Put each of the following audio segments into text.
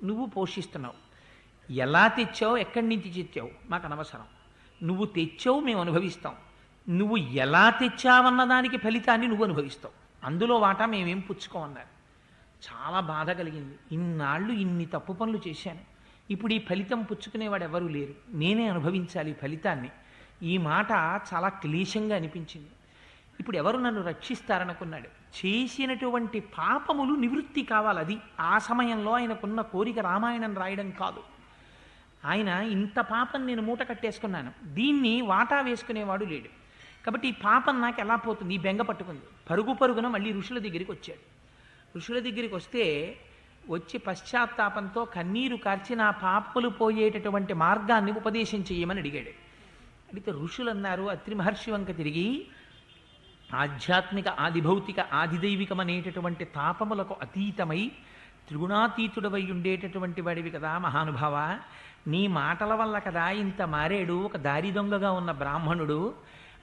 నువ్వు పోషిస్తున్నావు. ఎలా తెచ్చావు, ఎక్కడి నుంచి తెచ్చావు మాకు అనవసరం. నువ్వు తెచ్చావు, మేము అనుభవిస్తాం. నువ్వు ఎలా తెచ్చావన్న దానికి ఫలితాన్ని నువ్వు అనుభవిస్తావు. అందులో వాటా మేమేం పుచ్చుకోమన్నారు. చాలా బాధ కలిగింది. ఇన్నాళ్ళు ఇన్ని తప్పు పనులు చేశాను, ఇప్పుడు ఈ ఫలితం పుచ్చుకునేవాడు ఎవరూ లేరు, నేనే అనుభవించాలి ఈ ఫలితాన్ని. ఈ మాట చాలా క్లేశంగా అనిపించింది. ఇప్పుడు ఎవరు నన్ను రక్షిస్తారనుకున్నాడు. చేసినటువంటి పాపములు నివృత్తి కావాలి. అది ఆ సమయంలో ఆయనకున్న కోరిక రామాయణం రాయడం కాదు. ఆయన ఇంత పాపం నేను మూట కట్టేసుకున్నాను, దీన్ని వాటా వేసుకునేవాడు లేడు, కాబట్టి ఈ పాపం నాకు ఎలా పోతుంది, ఈ బెంగ పట్టుకుంది. పరుగు పరుగున మళ్ళీ ఋషుల దగ్గరికి వచ్చాడు. ఋషుల దగ్గరికి వస్తే వచ్చి పశ్చాత్తాపంతో కన్నీరు కార్చి నా పాపములు పోయేటటువంటి మార్గాన్ని ఉపదేశం చేయమని అడిగాడు. అడిగితే ఋషులు అన్నారు, అత్రి మహర్షి వంక తిరిగి, ఆధ్యాత్మిక ఆదిభౌతిక ఆదిదైవికం అనేటటువంటి తాపములకు అతీతమై త్రిగుణాతీతుడవై ఉండేటటువంటి వాడివి కదా మహానుభావ, నీ మాటల వల్ల కదా ఇంత మారేడు ఒక దారి దొంగగా ఉన్న బ్రాహ్మణుడు,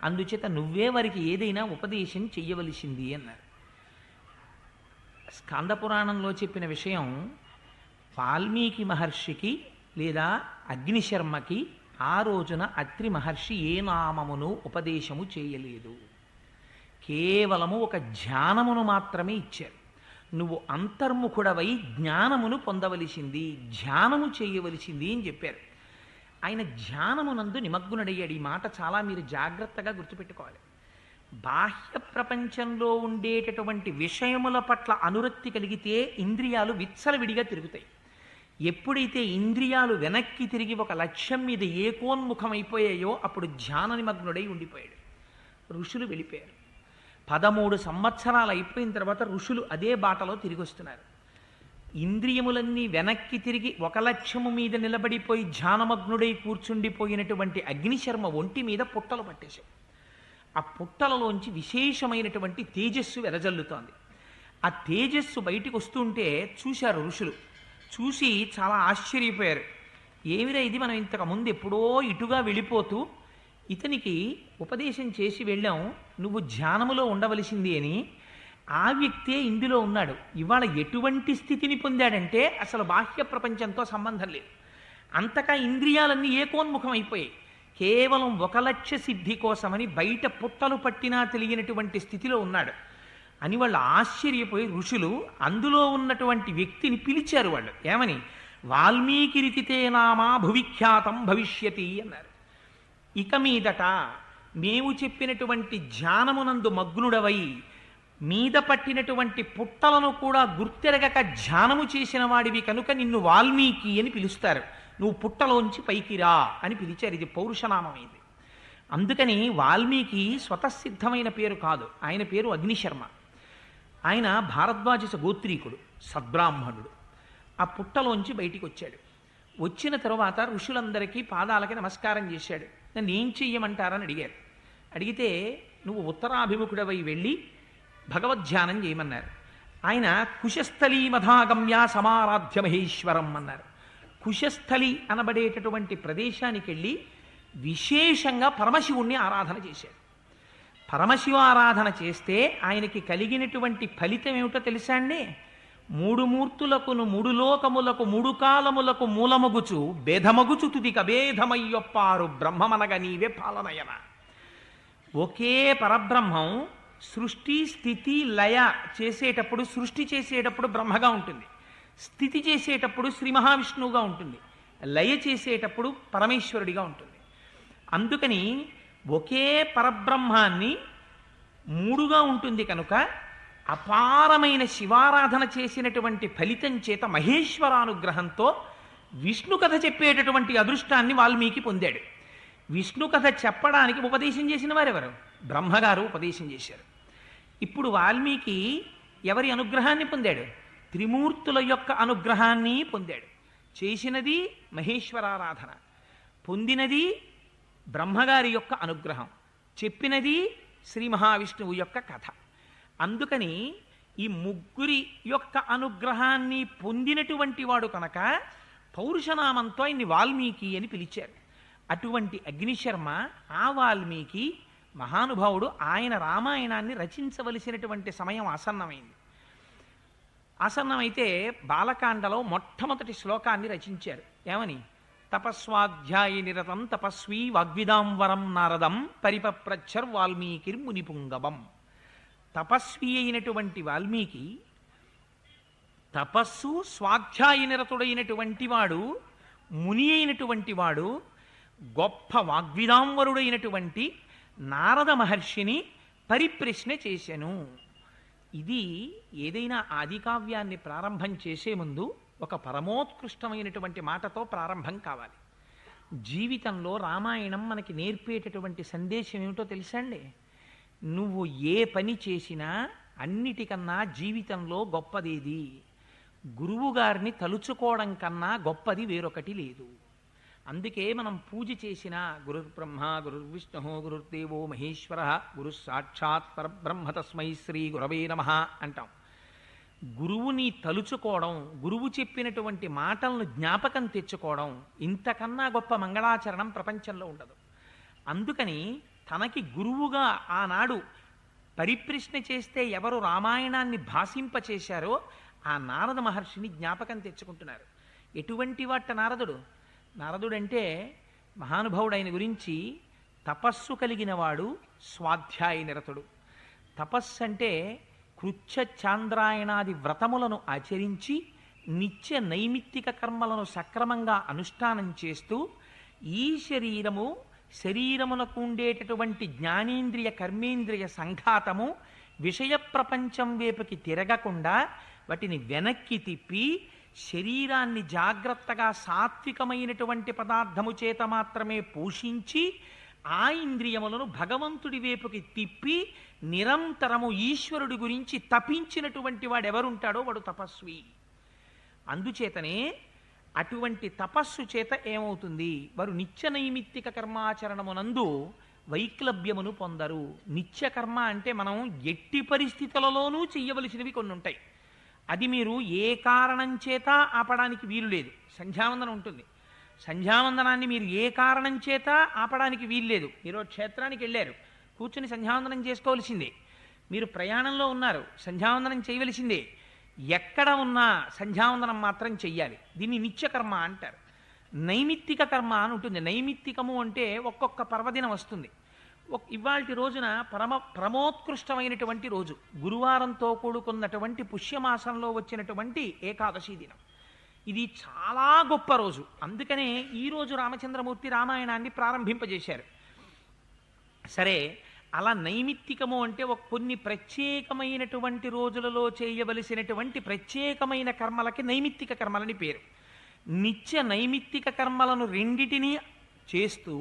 అందుచేత నువ్వే వారికి ఏదైనా ఉపదేశం చెయ్యవలసింది అన్నారు. స్కందపురాణంలో చెప్పిన విషయం వాల్మీకి మహర్షికి లేదా అగ్నిశర్మకి ఆ రోజున అత్రి మహర్షి ఏ నామమును ఉపదేశము చేయలేదు, కేవలము ఒక ధ్యానమును మాత్రమే ఇచ్చారు. నువ్వు అంతర్ముఖుడవై జ్ఞానమును పొందవలసింది, ధ్యానము చేయవలసింది అని చెప్పారు. ఆయన ధ్యానమునందు నిమగ్నుడయ్యాడు. ఈ మాట చాలా మీరు జాగ్రత్తగా గుర్తుపెట్టుకోవాలి. బాహ్య ప్రపంచంలో ఉండేటటువంటి విషయముల పట్ల అనురక్తి కలిగితే ఇంద్రియాలు విచ్చలవిడిగా తిరుగుతాయి. ఎప్పుడైతే ఇంద్రియాలు వెనక్కి తిరిగి ఒక లక్ష్యం మీద ఏకోన్ముఖమైపోయాయో అప్పుడు ధ్యాన నిమగ్నుడై ఉండిపోయాడు. ఋషులు వెళ్ళిపోయారు. 13 సంవత్సరాలు అయిపోయిన తర్వాత ఋషులు అదే బాటలో తిరిగి వస్తున్నారు. ఇంద్రియములన్నీ వెనక్కి తిరిగి ఒక లక్ష్యము మీద నిలబడిపోయి ధ్యానమగ్నుడై కూర్చుండిపోయినటువంటి అగ్నిశర్మ ఒంటి మీద పుట్టలు పట్టేశావు. ఆ పుట్టలలోంచి విశేషమైనటువంటి తేజస్సు వెదజల్లుతోంది. ఆ తేజస్సు బయటికి వస్తుంటే చూశారు ఋషులు. చూసి చాలా ఆశ్చర్యపోయారు. ఏమిరా ఇది, మనం ఇంతకుముందు ఎప్పుడో ఇటుగా వెళ్ళిపోతూ ఇతనికి ఉపదేశం చేసి వెళ్ళాం, నువ్వు ధ్యానములో ఉండవలసింది అని. ఆ వ్యక్తే ఇందులో ఉన్నాడు. ఇవాళ ఎటువంటి స్థితిని పొందాడంటే అసలు బాహ్య ప్రపంచంతో సంబంధం లేదు. అంతగా ఇంద్రియాలన్నీ ఏకోన్ముఖం అయిపోయాయి. కేవలం ఒక లక్ష్య సిద్ధి కోసమని బయట పుట్టలు పట్టినా తెలియనటువంటి స్థితిలో ఉన్నాడు అని వాళ్ళు ఆశ్చర్యపోయి ఋషులు అందులో ఉన్నటువంటి వ్యక్తిని పిలిచారు. వాళ్ళు ఏమని, వాల్మీకి రితితే నామా భువిఖ్యాతం భవిష్యతి అన్నారు. ఇక మీదట మేము చెప్పినటువంటి ధ్యానమునందు మగ్నుడవై మీద పట్టినటువంటి పుట్టలను కూడా గుర్తెరగక ధ్యానము చేసిన వాడివి కనుక నిన్ను వాల్మీకి అని పిలుస్తారు. నువ్వు పుట్టలోంచి పైకి రా అని పిలిచారు. ఇది పౌరుషనామమైంది. అందుకని వాల్మీకి స్వతసిద్ధమైన పేరు కాదు, ఆయన పేరు అగ్నిశర్మ. ఆయన భారద్వాజ గోత్రీకుడు, సద్బ్రాహ్మణుడు. ఆ పుట్టలోంచి బయటికి వచ్చాడు. వచ్చిన తరువాత ఋషులందరికీ పాదాలకి నమస్కారం చేశాడు. నన్ను ఏం చెయ్యమంటారని అడిగారు. అడిగితే నువ్వు ఉత్తరాభిముఖుడవై వెళ్ళి భగవద్ధ్యానం చేయమన్నారు. ఆయన కుశస్థలీ మధాగమ్య సమారాధ్య మహేశ్వరం అన్నారు. కుశస్థలి అనబడేటటువంటి ప్రదేశానికి వెళ్ళి విశేషంగా పరమశివుణ్ణి ఆరాధన చేశాడు. పరమశివ ఆరాధన చేస్తే ఆయనకి కలిగినటువంటి ఫలితం ఏమిటో తెలుసా అండి? 3 మూర్తులకును 3 లోకములకు 3 కాలములకు మూలమగుచు భేదమగుచు తుదిక భేదమయ్యొప్పారు బ్రహ్మమనగ నీవే పాలనయన. ఒకే పరబ్రహ్మం సృష్టి స్థితి లయ చేసేటప్పుడు, సృష్టి చేసేటప్పుడు బ్రహ్మగా ఉంటుంది, స్థితి చేసేటప్పుడు శ్రీ మహావిష్ణువుగా ఉంటుంది, లయ చేసేటప్పుడు పరమేశ్వరుడిగా ఉంటుంది. అందుకని ఒకే పరబ్రహ్మాన్ని 3గా ఉంటుంది కనుక అపారమైన శివారాధన చేసినటువంటి ఫలితం చేత మహేశ్వరానుగ్రహంతో విష్ణు కథ చెప్పేటటువంటి అదృష్టాన్ని వాల్మీకి పొందాడు. విష్ణు కథ చెప్పడానికి ఉపదేశం చేసిన వారెవరు? బ్రహ్మగారు ఉపదేశం చేశారు. ఇప్పుడు వాల్మీకి ఎవరి అనుగ్రహాన్ని పొందాడు? త్రిమూర్తుల యొక్క అనుగ్రహాన్ని పొందాడు. చేసినది మహేశ్వరారాధన, పొందినది బ్రహ్మగారి యొక్క అనుగ్రహం, చెప్పినది శ్రీ మహావిష్ణువు యొక్క కథ. అందుకని ఈ ముగ్గురి యొక్క అనుగ్రహాన్ని పొందినటువంటి వాడు కనుక పౌరుషనామంతో ఆయన్ని వాల్మీకి అని పిలిచారు. అటువంటి అగ్నిశర్మ ఆ వాల్మీకి మహానుభావుడు ఆయన రామాయణాన్ని రచించవలసినటువంటి సమయం ఆసన్నమైంది. ఆసన్నమైతే బాలకాండలో మొట్టమొదటి శ్లోకాన్ని రచించారు. ఏమని? తపస్వాధ్యాయ నిరతం తపస్వీ వాగ్విదాంవరం నారదం పరిపప్రచ్చర్ వాల్మీకిర్మునిపుంగవం. తపస్వి అయినటువంటి వాల్మీకి, తపస్సు స్వాధ్యాయ నిరతుడైనటువంటి వాడు, ముని అయినటువంటి వాడు, గొప్ప వాగ్విదాంవరుడైనటువంటి నారద మహర్షిని పరిప్రశ్న చేశాను. ఇది ఏదైనా ఆదికావ్యాన్ని ప్రారంభం చేసే ముందు ఒక పరమోత్కృష్టమైనటువంటి మాటతో ప్రారంభం కావాలి. జీవితంలో రామాయణం మనకి నేర్పేటటువంటి సందేశం ఏమిటో తెలుసా అండి? నువ్వు ఏ పని చేసినా అన్నిటికన్నా జీవితంలో గొప్పదేది? గురువుగారిని తలుచుకోవడం కన్నా గొప్పది వేరొకటి లేదు. అందుకే మనం పూజ చేసిన గురుర్బ్రహ్మ గురుర్విష్ణు గురుర్దేవో మహేశ్వర గురు సాక్షాత్ పరబ్రహ్మ తస్మై శ్రీ గురవే నమః అంటాం. గురువుని తలుచుకోవడం, గురువు చెప్పినటువంటి మాటలను జ్ఞాపకం తెచ్చుకోవడం, ఇంతకన్నా గొప్ప మంగళాచరణం ప్రపంచంలో ఉండదు. అందుకని తనకి గురువుగా ఆనాడు పరిప్రశ్న చేస్తే ఎవరు రామాయణాన్ని భాషింపచేశారో ఆ నారద మహర్షిని జ్ఞాపకం తెచ్చుకుంటున్నారు. ఎటువంటి వాట నారదుడు? నారదుడంటే మహానుభావుడైన గురించి తపస్సు కలిగిన వాడు, స్వాధ్యాయ నిరతుడు. తపస్సు అంటే కృచ్ఛ చాంద్రాయణాది వ్రతములను ఆచరించి నిత్య నైమిత్తిక కర్మలను సక్రమంగా అనుష్ఠానం చేస్తూ ఈ శరీరమునకు ఉండేటటువంటి జ్ఞానేంద్రియ కర్మేంద్రియ సంఘాతము విషయ ప్రపంచం వైపుకి తిరగకుండా వాటిని వెనక్కి తిప్పి శరీరాన్ని జాగ్రత్తగా సాత్వికమైనటువంటి పదార్థము చేత మాత్రమే పోషించి ఆ ఇంద్రియములను భగవంతుడి వైపుకి తిప్పి నిరంతరము ఈశ్వరుడి గురించి తపించినటువంటి వాడెవరుంటాడో వాడు తపస్వి. అందుచేతనే అటువంటి తపస్సు చేత ఏమవుతుంది? వారు నిత్య నైమిత్తిక కర్మాచరణమునందు వైక్లభ్యమును పొందరు. నిత్య కర్మ అంటే మనం ఎట్టి పరిస్థితులలోనూ చెయ్యవలసినవి కొన్ని ఉంటాయి. అది మీరు ఏ కారణం చేత ఆపడానికి వీలు లేదు. సంధ్యావందనం ఉంటుంది. సంధ్యావందనాన్ని మీరు ఏ కారణం చేత ఆపడానికి వీలు లేదు. మీరు క్షేత్రానికి వెళ్ళారు, కూర్చుని సంధ్యావందనం చేసుకోవలసిందే. మీరు ప్రయాణంలో ఉన్నారు, సంధ్యావందనం చేయవలసిందే. ఎక్కడ ఉన్నా సంధ్యావందనం మాత్రం చెయ్యాలి. దీన్ని నిత్యకర్మ అంటారు. నైమిత్తిక కర్మ అని ఉంటుంది. నైమిత్తికము అంటే ఒక్కొక్క పర్వదినం వస్తుంది. ఇవాల్టి రోజున పరమోత్కృష్టమైనటువంటి రోజు, గురువారంతో కూడుకున్నటువంటి పుష్యమాసంలో వచ్చినటువంటి ఏకాదశి దినం. ఇది చాలా గొప్ప రోజు. అందుకనే ఈరోజు రామచంద్రమూర్తి రామాయణాన్ని ప్రారంభింపజేశారు. సరే, అలా నైమిత్తికము అంటే కొన్ని ప్రత్యేకమైనటువంటి రోజులలో చేయవలసినటువంటి ప్రత్యేకమైన కర్మలకి నైమిత్తిక కర్మలని పేరు. నిత్య నైమిత్తిక కర్మలను రెండిటినీ చేస్తూ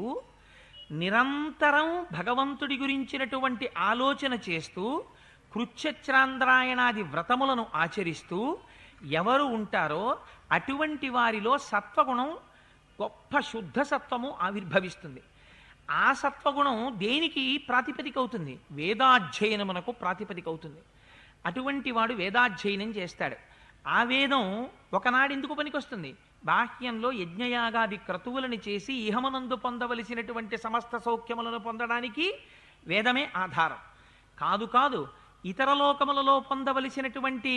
నిరంతరం భగవంతుడి గురించినటువంటి ఆలోచన చేస్తూ కృచ్ఛ్రాంద్రాయణాది వ్రతములను ఆచరిస్తూ ఎవరు ఉంటారో అటువంటి వారిలో సత్వగుణం, గొప్ప శుద్ధ సత్వము ఆవిర్భవిస్తుంది. ఆ సత్వగుణం దేనికి ప్రాతిపదిక అవుతుంది? వేదాధ్యయనమునకు ప్రాతిపదిక అవుతుంది. అటువంటి వాడు వేదాధ్యయనం చేస్తాడు. ఆ వేదం ఒకనాడు ఎందుకు పనికొస్తుంది? బాహ్యంలో యజ్ఞయాగాది క్రతువులను చేసి ఇహమునందు పొందవలసినటువంటి సమస్త సౌఖ్యములను పొందడానికి వేదమే ఆధారం కాదు. ఇతర లోకములలో పొందవలసినటువంటి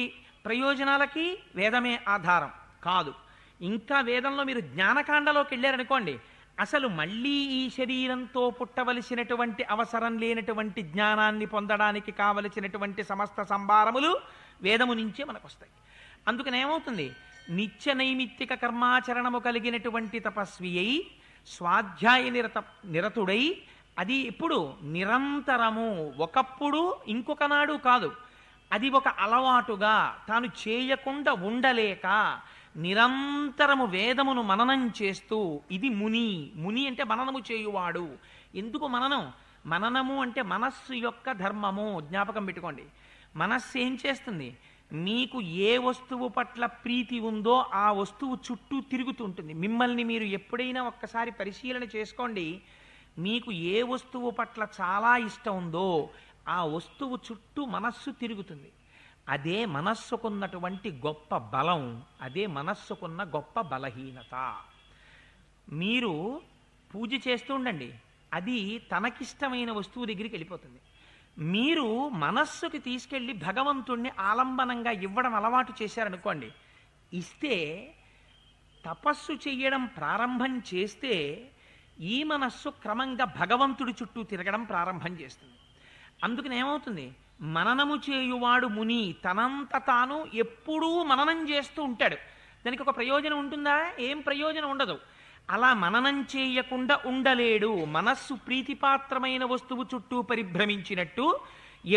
ప్రయోజనాలకి వేదమే ఆధారం కాదు. ఇంకా వేదంలో మీరు జ్ఞానకాండలోకి వెళ్ళారనుకోండి, అసలు మళ్ళీ ఈ శరీరంతో పుట్టవలసినటువంటి అవసరం లేనటువంటి జ్ఞానాన్ని పొందడానికి కావలసినటువంటి సమస్త సంభారములు వేదము నుంచే మనకు వస్తాయి. అందుకని ఏమవుతుంది? నిత్య నైమిత్తిక కర్మాచరణము కలిగినటువంటి తపస్వి అయి స్వాధ్యాయ నిరతుడై, అది ఎప్పుడు నిరంతరము, ఒకప్పుడు ఇంకొకనాడు కాదు, అది ఒక అలవాటుగా తాను చేయకుండా ఉండలేక నిరంతరము వేదమును మననం చేస్తూ, ఇది ముని అంటే మననము చేయువాడు. ఎందుకు మననం? మననము అంటే మనస్సు యొక్క ధర్మము. జ్ఞాపకం పెట్టుకోండి. మనస్సు ఏం చేస్తుంది? మీకు ఏ వస్తువు పట్ల ప్రీతి ఉందో ఆ వస్తువు చుట్టూ తిరుగుతుంటుంది. మిమ్మల్ని మీరు ఎప్పుడైనా ఒక్కసారి పరిశీలన చేసుకోండి. మీకు ఏ వస్తువు పట్ల చాలా ఇష్టం ఉందో ఆ వస్తువు చుట్టూ మనస్సు తిరుగుతుంది. అదే మనస్సుకున్నటువంటి గొప్ప బలం, అదే మనస్సుకున్న గొప్ప బలహీనత. మీరు పూజ చేస్తూ ఉండండి, అది తనకిష్టమైన వస్తువు దగ్గరికి వెళ్ళిపోతుంది. మీరు మనస్సుకి తీసుకెళ్ళి భగవంతుణ్ణి ఆలంబనంగా ఇవ్వడం అలవాటు చేశారనుకోండి, ఇస్తే తపస్సు చెయ్యడం ప్రారంభం చేస్తే ఈ మనస్సు క్రమంగా భగవంతుడి చుట్టూ తిరగడం ప్రారంభం చేస్తుంది. అందుకని ఏమవుతుంది, మననము చేయువాడు ముని తనంత తాను ఎప్పుడూ మననం చేస్తూ ఉంటాడు. దానికి ఒక ప్రయోజనం ఉంటుందా? ఏం ప్రయోజనం ఉండదు. అలా మననం చేయకుండా ఉండలేడు. మనస్సు ప్రీతిపాత్రమైన వస్తువు చుట్టూ పరిభ్రమించినట్టు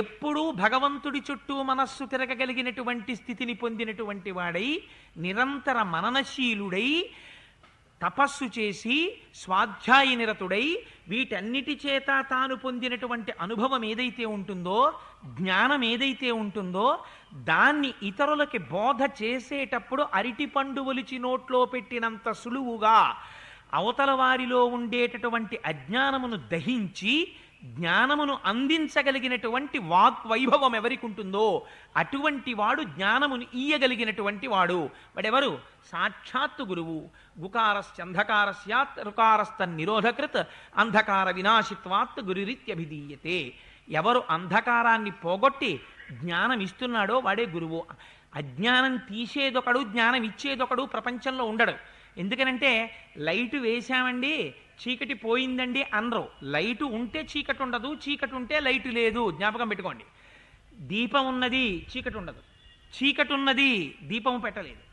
ఎప్పుడూ భగవంతుడి చుట్టూ మనస్సు తిరగగలిగినటువంటి స్థితిని పొందినటువంటి వాడై నిరంతర మననశీలుడై తపస్సు చేసి స్వాధ్యాయ నిరతుడై వీటన్నిటి చేత తాను పొందినటువంటి అనుభవం ఏదైతే ఉంటుందో, జ్ఞానం ఏదైతే ఉంటుందో, దాన్ని ఇతరులకి బోధ చేసేటప్పుడు అరటిపండు ఒలిచి నోట్లో పెట్టినంత సులువుగా అవతల వారిలో ఉండేటటువంటి అజ్ఞానమును దహించి జ్ఞానమును అందించగలిగినటువంటి వాగ్వైభవం ఎవరికి ఉంటుందో అటువంటి వాడు జ్ఞానమును ఇయ్యగలిగినటువంటి వాడు. వాడెవరు? సాక్షాత్తు గురువు. గుకారస్యంధకారస్యాత్ రుకారస్త నిరోధకృత్ అంధకార వినాశిత్వాత్ గురురిత్యభిధీయతే. ఎవరు అంధకారాన్ని పోగొట్టి జ్ఞానం ఇస్తున్నాడో వాడే గురువు. అజ్ఞానం తీసేదొకడు, జ్ఞానం ఇచ్చేదొకడు ప్రపంచంలో ఉండడు. ఎందుకనంటే లైటు వేశామండి చీకటి పోయిందండి అనరు. లైటు ఉంటే చీకటి ఉండదు, చీకటి ఉంటే లైటు లేదు. జ్ఞాపకం పెట్టుకోండి. దీపం ఉన్నది, చీకటి ఉండదు. చీకటి ఉన్నది, దీపము పెట్టలేదు.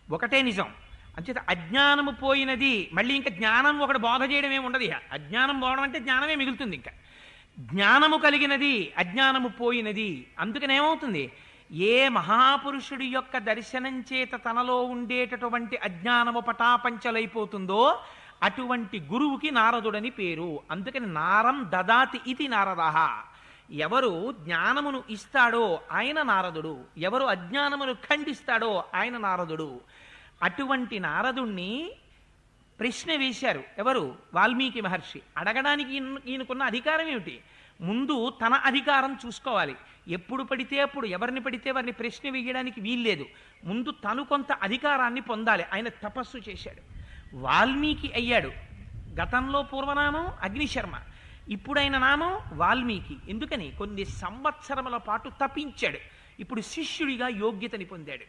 ఒకటే నిజం. అంచేత అజ్ఞానము పోయినది, మళ్ళీ ఇంకా జ్ఞానం ఒకటి బోధ చేయడం ఏమి ఉండదు. అజ్ఞానం పోవడం అంటే జ్ఞానమే మిగులుతుంది. ఇంకా జ్ఞానము కలిగినది, అజ్ఞానము పోయినది. అందుకని ఏమవుతుంది, ఏ మహాపురుషుడి యొక్క దర్శనం చేత తనలో ఉండేటటువంటి అజ్ఞానము పటాపంచలైపోతుందో అటువంటి గురువుకి నారదుడని పేరు. అందుకని నారం దదాతి ఇది నారదః. ఎవరు జ్ఞానమును ఇస్తాడో ఆయన నారదుడు, ఎవరు అజ్ఞానమును ఖండిస్తాడో ఆయన నారదుడు. అటువంటి నారదుణ్ణి ప్రశ్న వేశారు ఎవరు? వాల్మీకి మహర్షి. అడగడానికి ఈయనకున్న అధికారం ఏమిటి? ముందు తన అధికారం చూసుకోవాలి. ఎప్పుడు పడితే అప్పుడు ఎవరిని పడితే వారిని ప్రశ్న వేయడానికి వీల్లేదు. ముందు తను కొంత అధికారాన్ని పొందాలి. ఆయన తపస్సు చేశాడు, వాల్మీకి అయ్యాడు. గతంలో పూర్వనామం అగ్నిశర్మ, ఇప్పుడైన నామం వాల్మీకి. ఎందుకని? కొన్ని సంవత్సరముల పాటు తపించాడు. ఇప్పుడు శిష్యుడిగా యోగ్యతని పొందాడు.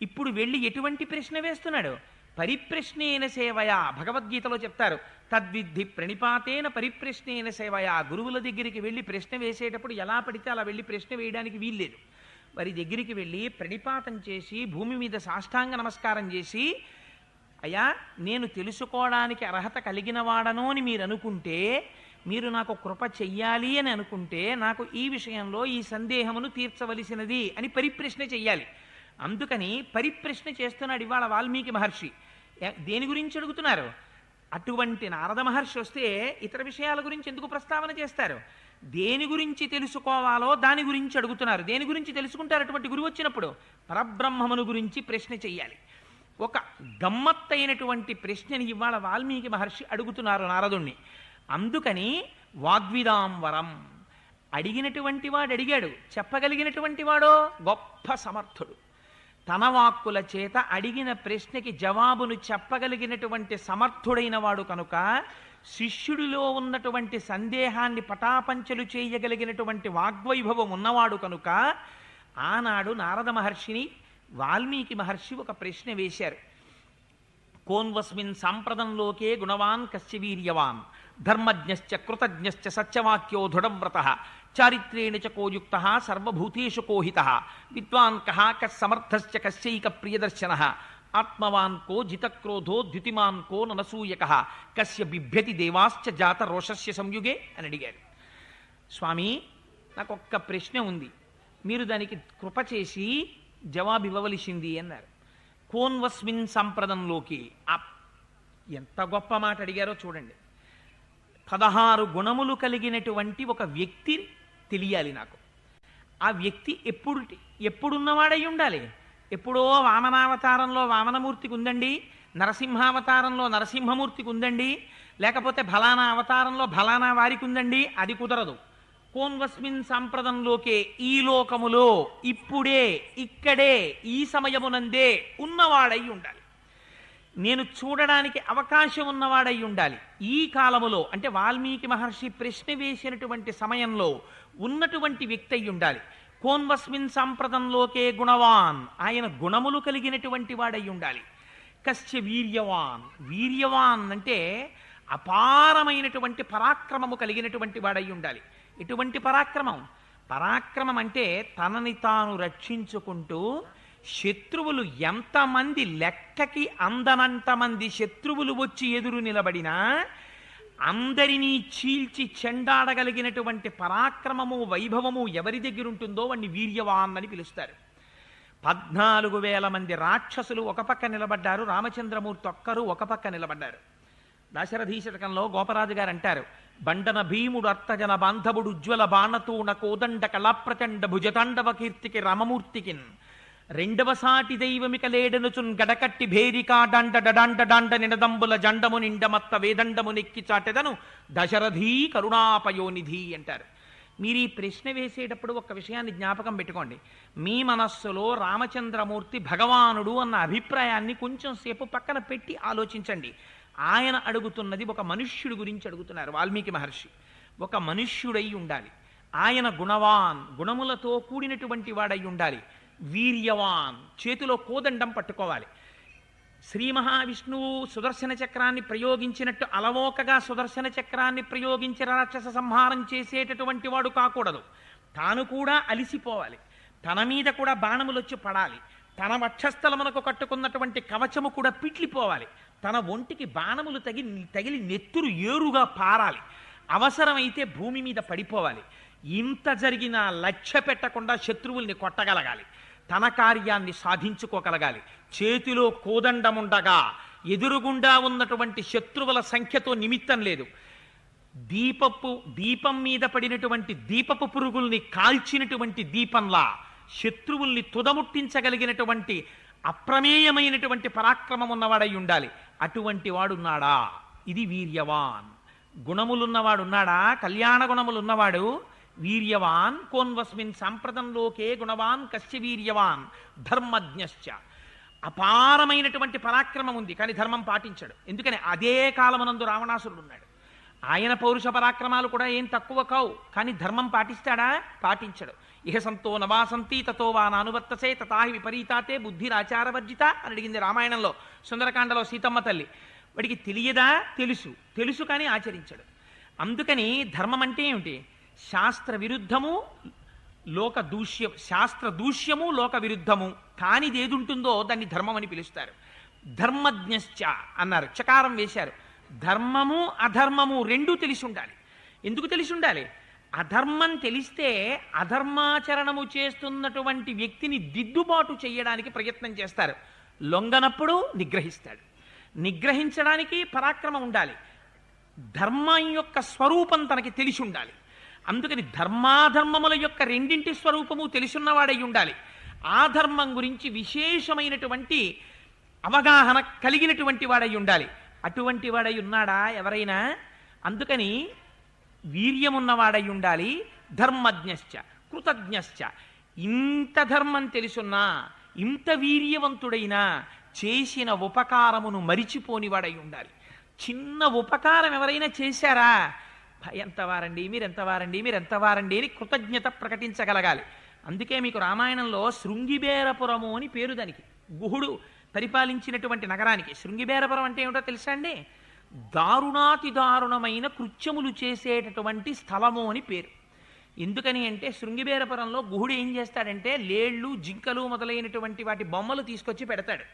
ఇప్పుడు వెళ్ళి ఎటువంటి ప్రశ్న వేస్తున్నాడు? పరిప్రశ్నేన సేవయా. భగవద్గీతలో చెప్తారు, తద్విద్ధి ప్రణిపాతేన పరిప్రశ్నేన సేవయా. గురువుల దగ్గరికి వెళ్ళి ప్రశ్న వేసేటప్పుడు ఎలా పడితే అలా వెళ్ళి ప్రశ్న వేయడానికి వీల్లేదు. వారి దగ్గరికి వెళ్ళి ప్రణిపాతం చేసి భూమి మీద సాష్టాంగ నమస్కారం చేసి, అయ్యా నేను తెలుసుకోవడానికి అర్హత కలిగిన వాడను అని మీరు అనుకుంటే, మీరు నాకు కృప చెయ్యాలి అని అనుకుంటే, నాకు ఈ విషయంలో ఈ సందేహమును తీర్చవలసినది అని పరిప్రశ్న చెయ్యాలి. అందుకని పరిప్రశ్న చేస్తున్నాడు ఇవాళ వాల్మీకి మహర్షి. దేని గురించి అడుగుతున్నారు? అటువంటి నారద మహర్షి వస్తే ఇతర విషయాల గురించి ఎందుకు ప్రస్తావన చేస్తారు? దేని గురించి తెలుసుకోవాలో దాని గురించి అడుగుతున్నారు. దేని గురించి తెలుసుకుంటారు అటువంటి గురువు వచ్చినప్పుడు? పరబ్రహ్మమును గురించి ప్రశ్న చెయ్యాలి. ఒక గమ్మత్తైనటువంటి ప్రశ్నని ఇవాళ వాల్మీకి మహర్షి అడుగుతున్నారు నారదుణ్ణి. అందుకని వాగ్విదాంవరం. అడిగినటువంటి వాడు అడిగాడు, చెప్పగలిగినటువంటి వాడో గొప్ప సమర్థుడు. తన వాక్కుల చేత అడిగిన ప్రశ్నకి జవాబును చెప్పగలిగినటువంటి సమర్థుడైన వాడు కనుక, శిష్యుడిలో ఉన్నటువంటి సందేహాన్ని పటాపంచలు చేయగలిగినటువంటి వాగ్వైభవం ఉన్నవాడు కనుక, ఆనాడు నారద మహర్షిని వాల్మీకి మహర్షి ఒక ప్రశ్న వేశారు. కోన్వస్మిన్ సాంప్రదంలోకే గుణవాన్ కస్య వీర్యవాన్ ధర్మజ్ఞశ్చ కృతజ్ఞశ్చ సత్యవాక్యో దృఢవ్రతః చారిత్రేణ చ కోయుక్తః సర్వభూతేషు కోహితః విద్వాన్ కః కస్సమర్థశ్చ కస్యైక ప్రియదర్శనః ఆత్మవాన్ కో జితక్రోధో ద్యుతిమాన్ కో ననసూయకః కస్య బిభ్యతి దేవాశ్చ జాత రోషస్య సంయుగే అని అడిగారు. స్వామి, నాకు ఒక్క ప్రశ్న ఉంది, మీరు దానికి కృప చేసి జవాబు ఇవ్వవలసింది అన్నారు. కోన్వస్మిన్ సంప్రదంలోకి. ఎంత గొప్ప మాట అడిగారో చూడండి. 16 గుణములు కలిగినటువంటి ఒక వ్యక్తి తెలియాలి నాకు. ఆ వ్యక్తి ఎప్పుడున్నవాడై ఉండాలి? ఎప్పుడో వామనావతారంలో వామనమూర్తికి ఉందండి, నరసింహావతారంలో నరసింహమూర్తికి ఉందండి, లేకపోతే ఫలానా అవతారంలో ఫలానా వారికి ఉందండి, అది కుదరదు. కోన్వస్మిన్ సంప్రదంలోకే, ఈ లోకములో ఇప్పుడే ఇక్కడే ఈ సమయమునందే ఉన్నవాడై ఉండాలి. నేను చూడడానికి అవకాశం ఉన్నవాడై ఉండాలి. ఈ కాలములో అంటే వాల్మీకి మహర్షి ప్రశ్న వేసినటువంటి సమయంలో ఉన్నటువంటి వ్యక్తి అయి ఉండాలి. కోన్వస్మిన్ సంప్రదంలోకే గుణవాన్, ఆయన గుణములు కలిగినటువంటి వాడై ఉండాలి. కశ్య వీర్యవాన్, వీర్యవాన్ అంటే అపారమైనటువంటి పరాక్రమము కలిగినటువంటి వాడై ఉండాలి. ఎటువంటి పరాక్రమం? పరాక్రమం అంటే తనని తాను రక్షించుకుంటూ శత్రువులు ఎంతమంది లెక్కకి అందనంతమంది శత్రువులు వచ్చి ఎదురు నిలబడినా అందరినీ చీల్చి చెండాడగలిగినటువంటి పరాక్రమము వైభవము ఎవరి దగ్గర ఉంటుందో వాణ్ణి వీర్యవాన్ అని పిలుస్తారు. 14,000 మంది రాక్షసులు ఒక పక్క నిలబడ్డారు, రామచంద్రమూర్తి ఒక్కరు ఒక పక్క నిలబడ్డారు. దాశరథీశతకంలో గోపరాజు గారు అంటారు, బండన భీముడు అర్థజన బాంధవుడు ఉజ్వల బాణతూణ కోదండ కళాప్రచండ భుజతాండవ కీర్తికి రామమూర్తికిన్ రెండవ సాటి దైవమిక లేడనుచున్ గడకట్టి భేరికా డండ డడాండ డాండ నినదంబుల జండము నిండమత్త వేదండము నెక్కి చాటెదను దశరథీ కరుణాపయోనిధి అంటారు. మీరు ఈ ప్రశ్న వేసేటప్పుడు ఒక విషయాన్ని జ్ఞాపకం పెట్టుకోండి. మీ మనస్సులో రామచంద్రమూర్తి భగవానుడు అన్న అభిప్రాయాన్ని కొంచెం సేపు పక్కన పెట్టి ఆలోచించండి. ఆయన అడుగుతున్నది ఒక మనుష్యుడి గురించి అడుగుతున్నారు వాల్మీకి మహర్షి. ఒక మనుష్యుడై ఉండాలి. ఆయన గుణవాన్, గుణములతో కూడినటువంటి వాడై ఉండాలి. వీర్యవాన్, చేతిలో కోదండం పట్టుకోవాలి. శ్రీ మహావిష్ణువు సుదర్శన చక్రాన్ని ప్రయోగించినట్టు అలవోకగా సుదర్శన చక్రాన్ని ప్రయోగించి రాక్షస సంహారం చేసేటటువంటి వాడు కాకూడదు. తాను కూడా అలిసిపోవాలి. తన మీద కూడా బాణములు వచ్చి పడాలి. తన వక్షస్థలమునకు కట్టుకున్నటువంటి కవచము కూడా పిట్లిపోవాలి. తన ఒంటికి బాణములు తగిలి నెత్తురు ఏరుగా పారాలి. అవసరమైతే భూమి మీద పడిపోవాలి. ఇంత జరిగినా లక్ష్య పెట్టకుండా శత్రువుల్ని కొట్టగలగాలి. తన కార్యాన్ని సాధించుకోగలగాలి. చేతిలో కోదండముండగా ఎదురుగుండా ఉన్నటువంటి శత్రువుల సంఖ్యతో నిమిత్తం లేదు. దీపం మీద పడినటువంటి దీపపు పురుగుల్ని కాల్చినటువంటి దీపంలా శత్రువుల్ని తుదముట్టించగలిగినటువంటి అప్రమేయమైనటువంటి పరాక్రమం ఉన్నవాడై ఉండాలి. అటువంటి వాడున్నాడా? ఇది వీర్యవాన్. గుణములున్నవాడున్నాడా? కళ్యాణ గుణములున్నవాడు వీర్యవాన్. కోన్వస్మిన్ సాంప్రదంలోకే గుణవాన్ కశ్య వీర్యవాన్ ధర్మజ్ఞశ్చ. అపారమైనటువంటి పరాక్రమం ఉంది, కానీ ధర్మం పాటించాడు. ఎందుకని? అదే కాలమనందు రావణాసురుడు ఉన్నాడు. ఆయన పౌరుష పరాక్రమాలు కూడా ఏం తక్కువ కావు, కానీ ధర్మం పాటిస్తాడా? పాటించడు. ఇహ సంతో నవాసంతి తతో వా నానువర్తసే తథాహి విపరీతాతే బుద్ధిరాచారవర్జిత అని అడిగింది రామాయణంలో సుందరకాండలో సీతమ్మ తల్లి. వాడికి తెలియదా? తెలుసు కానీ ఆచరించడు. అందుకని ధర్మం అంటే ఏమిటి? శాస్త్ర విరుద్ధము లోక దూష్యం, శాస్త్ర దూష్యము లోక విరుద్ధము కానిది ఏది ఉంటుందో దాన్ని ధర్మం అని పిలుస్తారు. ధర్మజ్ఞశ్చ అన్నారు, చకారం వేశారు. ధర్మము అధర్మము రెండూ తెలిసి ఉండాలి. ఎందుకు తెలిసి ఉండాలి? అధర్మం తెలిస్తే అధర్మాచరణము చేస్తున్నటువంటి వ్యక్తిని దిద్దుబాటు చేయడానికి ప్రయత్నం చేస్తారు. లొంగనప్పుడు నిగ్రహిస్తాడు. నిగ్రహించడానికి పరాక్రమం ఉండాలి. ధర్మం యొక్క స్వరూపం తనకి తెలిసి ఉండాలి. అందుకని ధర్మాధర్మముల యొక్క రెండింటి స్వరూపము తెలుసున్నవాడై ఉండాలి. ఆ ధర్మం గురించి విశేషమైనటువంటి అవగాహన కలిగినటువంటి వాడై ఉండాలి. అటువంటి వాడై ఉన్నాడా ఎవరైనా? అందుకని వీర్యమున్నవాడై ఉండాలి. ధర్మజ్ఞశ్చ కృతజ్ఞశ్చ. ఇంత ధర్మం తెలుసున్నా, ఇంత వీర్యవంతుడైనా చేసిన ఉపకారమును మరిచిపోనివాడై ఉండాలి. చిన్న ఉపకారం ఎవరైనా చేశారా? ఎంతవారండి మీరెంతవారండి అని కృతజ్ఞత ప్రకటించగలగాలి. అందుకే మీకు రామాయణంలో శృంగిబేరపురము అని పేరు దానికి. గుహుడు పరిపాలించినటువంటి నగరానికి. శృంగిబేరపురం అంటే ఏమిటో తెలుసా అండి? దారుణాతి దారుణమైన కృత్యములు చేసేటటువంటి స్థలము అని పేరు. ఎందుకని అంటే శృంగిబేరపురంలో గుహుడు ఏం చేస్తాడంటే లేళ్ళు, జింకలు మొదలైనటువంటి వాటి బొమ్మలు తీసుకొచ్చి పెడతాడు.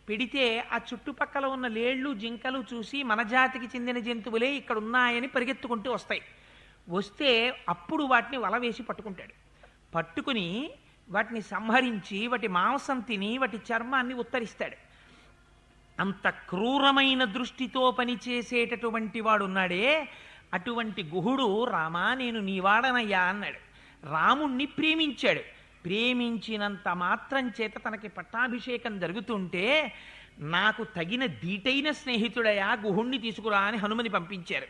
పెడితే ఆ చుట్టుపక్కల ఉన్న లేళ్ళు, జింకలు చూసి మన జాతికి చెందిన జంతువులే ఇక్కడ ఉన్నాయని పరిగెత్తుకుంటూ వస్తాయి. వస్తే అప్పుడు వాటిని వల వేసి పట్టుకుంటాడు. పట్టుకుని వాటిని సంహరించి వాటి మాంసం తిని వాటి చర్మాన్ని ఉత్తరిస్తాడు. అంత క్రూరమైన దృష్టితో పనిచేసేటటువంటి వాడు ఉన్నాడే, అటువంటి గుహుడు రామా నేను నీవాడనయ్యా అన్నాడు. రాముణ్ణి ప్రేమించాడు. ప్రేమించినంత మాత్రం చేత తనకి పట్టాభిషేకం జరుగుతుంటే నాకు తగిన దీటైన స్నేహితుడయా గుహుణ్ణి తీసుకురా అని హనుమని పంపించారు.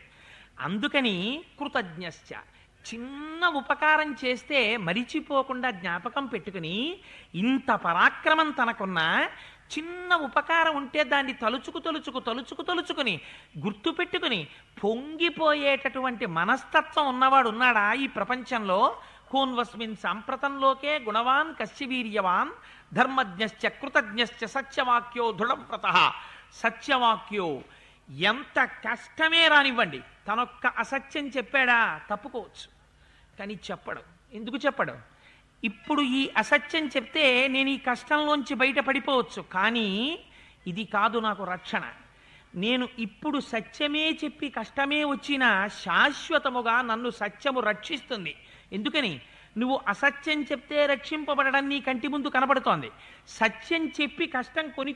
అందుకని కృతజ్ఞశ్చ, చిన్న ఉపకారం చేస్తే మరిచిపోకుండా జ్ఞాపకం పెట్టుకుని ఇంత పరాక్రమం తనకున్నా చిన్న ఉపకారం ఉంటే దాన్ని తలుచుకుని గుర్తుపెట్టుకుని పొంగిపోయేటటువంటి మనస్తత్వం ఉన్నవాడు ఉన్నాడా ఈ ప్రపంచంలో? కోన్వస్మిన్ సాంప్రతంలోకే గుణవాన్ కశ్యవీర్యవాన్ ధర్మజ్ఞశ్చ కృతజ్ఞశ్చ సత్యవాక్యో దృఢవ్రత. సత్యవాక్యో ఎంత కష్టమే రానివ్వండి, తనొక్క అసత్యం చెప్పాడా తప్పుకోవచ్చు, కానీ చెప్పడు. ఎందుకు చెప్పడు? ఇప్పుడు ఈ అసత్యం చెప్తే నేను ఈ కష్టంలోంచి బయట పడిపోవచ్చు, కానీ ఇది కాదు నాకు రక్షణ. నేను ఇప్పుడు సత్యమే చెప్పి కష్టమే వచ్చినా శాశ్వతముగా నన్ను సత్యము రక్షిస్తుంది. ఎందుకని? నువ్వు అసత్యం చెప్తే రక్షింపబడడం నీ కంటి ముందు కనబడుతోంది. సత్యం చెప్పి కష్టం కొని